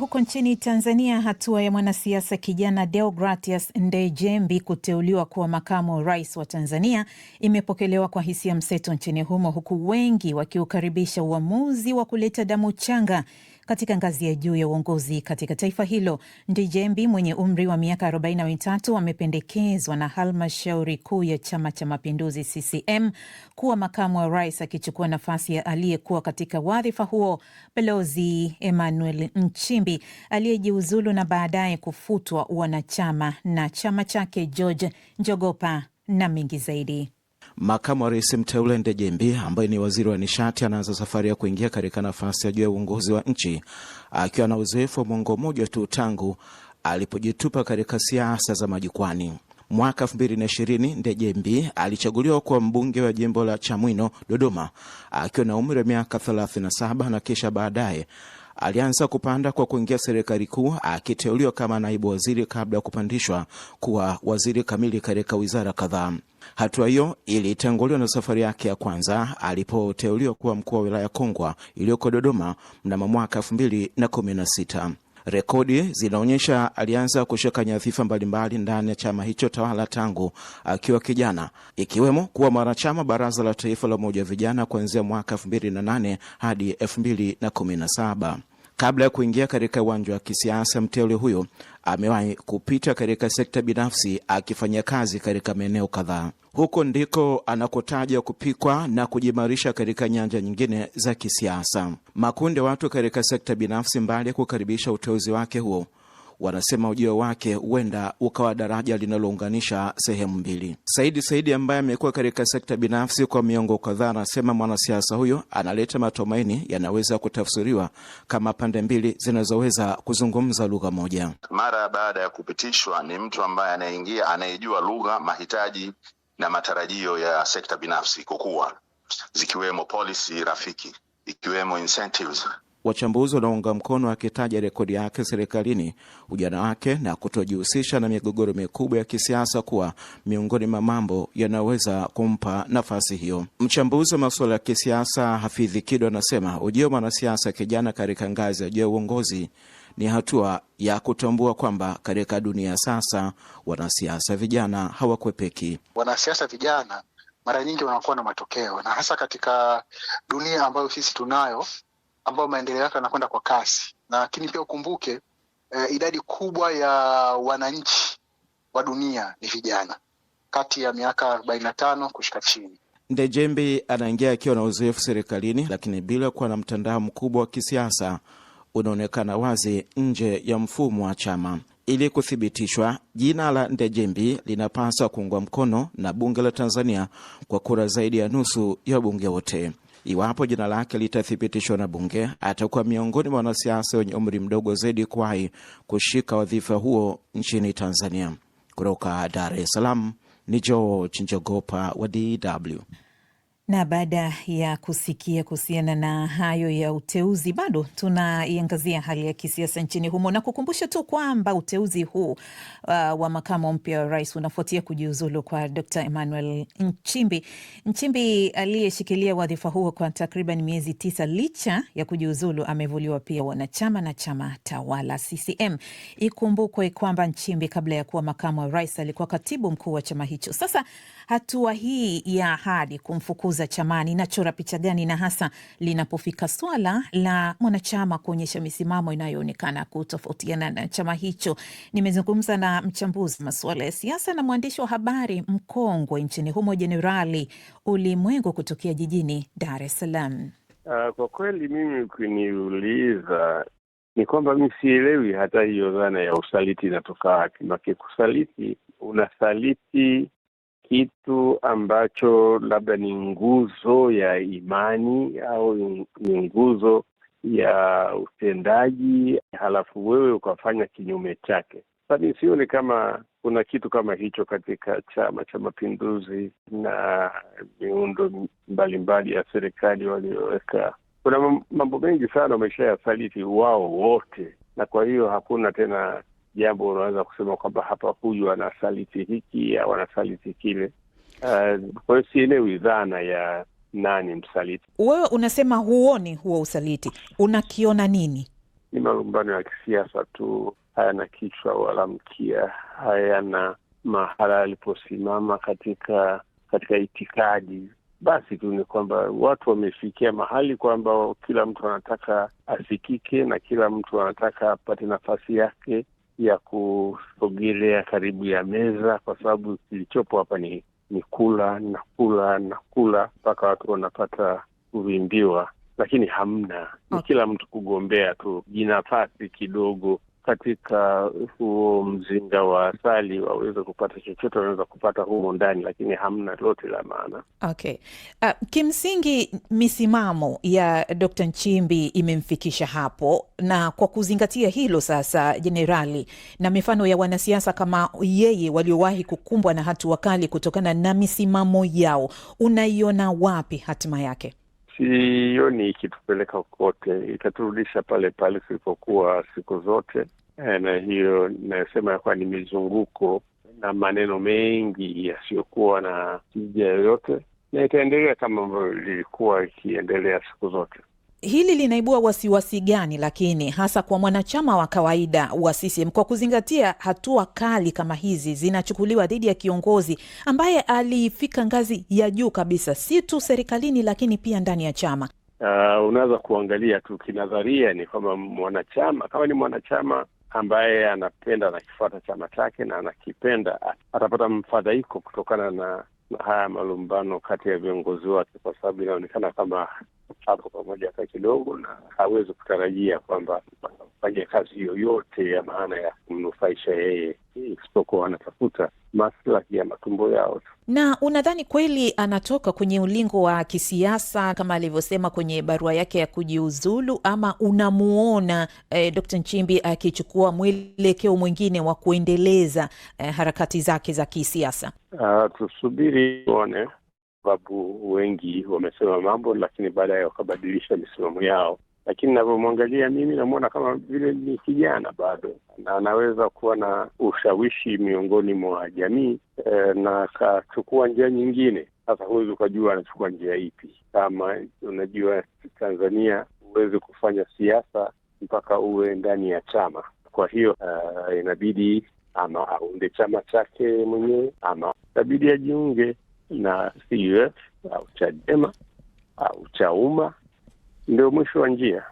Huko nchini Tanzania, hatua ya mwanasiasa kijana Deogratias Ndejembi kuteuliwa kuwa makamu rais wa Tanzania imepokelewa kwa hisia mseto nchini humo, huku wengi wakiukaribisha uamuzi wa kuleta damu changa katika ngazi ya juu ya uongozi katika taifa hilo. Ndejembi mwenye umri wa miaka 43 amependekezwa na halmashauri kuu ya Chama cha Mapinduzi CCM kuwa makamu wa rais, akichukua nafasi ya aliyekuwa katika wadhifa huo Balozi Emmanuel Nchimbi aliyejiuzulu na baadaye kufutwa wanachama na chama chake. George Njogopa na mengi zaidi. Makamu wa rais mteule Ndejembi ambaye ni waziri wa nishati anaanza safari ya kuingia katika nafasi ya juu ya uongozi wa nchi akiwa na uzoefu wa mwongo mmoja tu tangu alipojitupa katika siasa za majukwani. Mwaka 2020 Ndejembi alichaguliwa kuwa mbunge wa jimbo la Chamwino, Dodoma, akiwa na umri wa miaka 37 na kisha baadaye alianza kupanda kwa kuingia serikali kuu akiteuliwa kama naibu waziri kabla ya kupandishwa kuwa waziri kamili katika wizara kadhaa. Hatua hiyo ilitanguliwa na safari yake ya kwanza alipoteuliwa kuwa mkuu wa wilaya Kongwa iliyoko Dodoma mnamo mwaka 2016. Rekodi zinaonyesha alianza kushika nyadhifa mbalimbali ndani ya chama hicho tawala tangu akiwa kijana, ikiwemo kuwa mwanachama baraza la taifa la umoja wa vijana kuanzia mwaka 2008 hadi 2017. Kabla ya kuingia katika uwanja wa kisiasa, mteule huyo amewahi kupita katika sekta binafsi akifanya kazi katika maeneo kadhaa. Huko ndiko anakotaja kupikwa na kujimarisha katika nyanja nyingine za kisiasa. Makundi ya watu katika sekta binafsi, mbali ya kukaribisha uteuzi wake huo, wanasema ujio wake huenda ukawa daraja linalounganisha sehemu mbili. Saidi ambaye amekuwa katika sekta binafsi kwa miongo kadhaa, anasema mwanasiasa huyo analeta matumaini yanaweza kutafsiriwa kama pande mbili zinazoweza kuzungumza lugha moja. Mara baada ya kupitishwa, ni mtu ambaye anaingia, anayejua lugha, mahitaji na matarajio ya sekta binafsi kukua, zikiwemo policy rafiki, ikiwemo incentives. Wachambuzi wanaunga mkono akitaja rekodi yake serikalini, ujana wake na kutojihusisha na migogoro mikubwa ya kisiasa kuwa miongoni mwa mambo yanaweza kumpa nafasi hiyo. Mchambuzi wa masuala ya kisiasa Hafidhi Kido anasema ujio mwanasiasa kijana katika ngazi ya juu ya uongozi ni hatua ya kutambua kwamba katika dunia sasa wanasiasa vijana hawakwepeki. Wanasiasa vijana mara nyingi wanakuwa na matokeo, na hasa katika dunia ambayo sisi tunayo, ambayo maendeleo yake yanakwenda kwa kasi. Lakini pia ukumbuke idadi kubwa ya wananchi wa dunia ni vijana kati ya miaka 45 kushika chini. Ndejembi anaingia akiwa na uzoefu serikalini, lakini bila kuwa na mtandao mkubwa wa kisiasa unaonekana wazi nje ya mfumo wa chama. Ili kuthibitishwa, jina la Ndejembi linapaswa kuungwa mkono na bunge la Tanzania kwa kura zaidi ya nusu ya bunge wote. Iwapo jina lake litathibitishwa na bunge, atakuwa miongoni mwa wanasiasa wenye umri mdogo zaidi kuwahi kushika wadhifa huo nchini Tanzania. Kutoka Dar es Salaam ni George Njogopa wa DW. Na baada ya kusikia kuhusiana na hayo ya uteuzi, bado tunaiangazia hali ya kisiasa nchini humo na kukumbusha tu kwamba uteuzi huu wa makamu mpya wa rais unafuatia kujiuzulu kwa Dr. Emmanuel Nchimbi. Nchimbi aliyeshikilia wadhifa huo kwa takriban miezi 9 licha ya kujiuzulu amevuliwa pia wanachama na chama tawala CCM. Ikumbukwe kwamba Nchimbi kabla ya kuwa makamu wa rais alikuwa katibu mkuu wa chama hicho. Sasa hatua hii ya hadi kumfukuza chamani inachora picha gani, na hasa linapofika swala la mwanachama kuonyesha misimamo inayoonekana kutofautiana na chama hicho? Nimezungumza na mchambuzi masuala ya siasa na mwandishi wa habari mkongwe nchini humo Jenerali Ulimwengu kutokea jijini Dar es Salaam. Kwa kweli mimi ukiniuliza ni kwamba mimi sielewi hata hiyo dhana ya usaliti inatoka wapi. Maki kusaliti, unasaliti kitu ambacho labda ni nguzo ya imani au ni nguzo ya utendaji, halafu wewe ukafanya kinyume chake. Sasa sioni kama kuna kitu kama hicho katika Chama cha Mapinduzi na miundo mbalimbali ya serikali walioweka. Kuna mambo mengi sana wameshayasaliti wao wote, na kwa hiyo hakuna tena jambo unaweza kusema kwamba hapa huyu anasaliti hiki au anasaliti kile. Kwa hiyo sielewi dhana ya nani msaliti. Wewe unasema huoni huo usaliti, unakiona nini? ni malumbano ya kisiasa tu, hayana kichwa wala mkia, hayana mahala aliposimama katika itikadi. Basi tu ni kwamba watu wamefikia mahali kwamba kila mtu anataka asikike na kila mtu anataka apate nafasi yake ya kusogelea karibu ya meza, kwa sababu kilichopo hapa ni kula na kula na kula mpaka watu wanapata kuvimbiwa, lakini hamna. Ni kila mtu kugombea tu jinafasi kidogo katika huo mzinga wa asali, waweze kupata chochote wanaweza kupata humo ndani, lakini hamna lote la maana. Okay. Kimsingi misimamo ya Dr. Nchimbi imemfikisha hapo, na kwa kuzingatia hilo sasa, Jenerali, na mifano ya wanasiasa kama yeye waliowahi kukumbwa na hatua kali kutokana na misimamo yao, unaiona wapi hatima yake? Sioni ikitupeleka kokote, itaturudisha pale pale tulipokuwa siku zote. Na hiyo nasema ya kuwa ni mizunguko na maneno mengi yasiyokuwa na tija yoyote, na itaendelea kama ambavyo lilikuwa ikiendelea siku zote. Hili linaibua wasiwasi gani lakini hasa kwa mwanachama wa kawaida wa CCM, kwa kuzingatia hatua kali kama hizi zinachukuliwa dhidi ya kiongozi ambaye alifika ngazi ya juu kabisa, si tu serikalini lakini pia ndani ya chama? Unaweza kuangalia tu kinadharia, ni kwamba mwanachama, kama ni mwanachama ambaye anapenda na kifuata chama chake na anakipenda, atapata mfadhaiko kutokana na haya malumbano kati ya viongozi wake, kwa sababu inaonekana kama hapo pamoja hata kidogo, na hawezi kutarajia kwamba fanye kazi yoyote ya maana ya kumnufaisha yeye, isipokuwa anatafuta maslahi ya matumbo yao. Na unadhani kweli anatoka kwenye ulingo wa kisiasa kama alivyosema kwenye barua yake ya kujiuzulu, ama unamuona Dr. Nchimbi akichukua mwelekeo mwingine wa kuendeleza harakati zake za kisiasa? Tusubiri tuone, sababu wengi wamesema mambo lakini baadaye wakabadilisha misimamo yao. Lakini ninavyomwangalia mimi, namuona kama vile ni kijana bado, na anaweza kuwa na ushawishi miongoni mwa jamii na akachukua njia nyingine. Sasa huwezi ukajua anachukua njia ipi. Kama unajua Tanzania huwezi kufanya siasa mpaka uwe ndani ya chama. Kwa hiyo inabidi ama aunde chama chake mwenyewe, ama inabidi ajiunge na CUF au Chadema au Chauma, ndio mwisho wa njia.